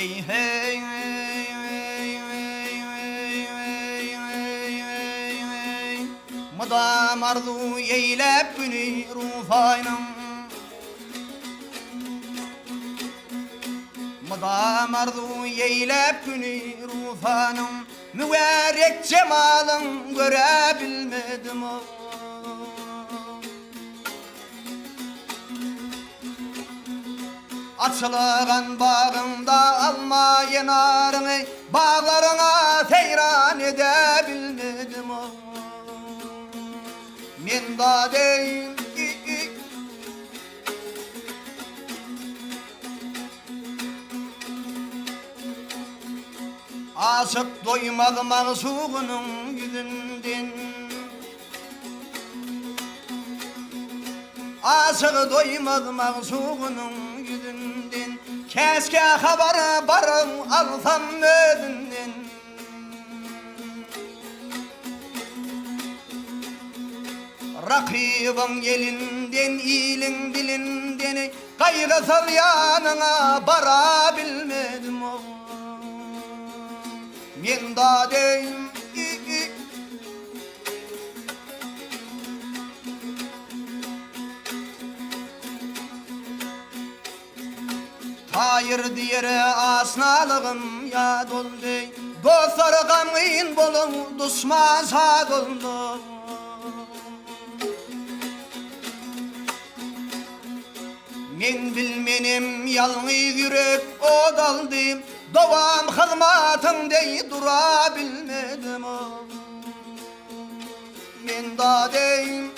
ey hey Madam arzu eylep günü rufaynım Madam arzu eylep günü rufanım Mübarek cemalın görebilmedim o Açılgan bağında alma yanarını Bağlarına seyran edebilmedim o Men da değil Aşık doymaz mağsuğunun yüzünden Aşık doymaz mağsuğunun yüzünden Keşke haber barım alsam özünden Rakibin elinden, iyilin dilinden Kaygısız yanına varabilmedim o Men da deyim Hayır diyere asnalığım yad oldu Dostlar gamın bolun düşman sad oldu Men bilmenim yalnız yürek o daldım Doğam hizmatın dey durabilmedim o Men da deyim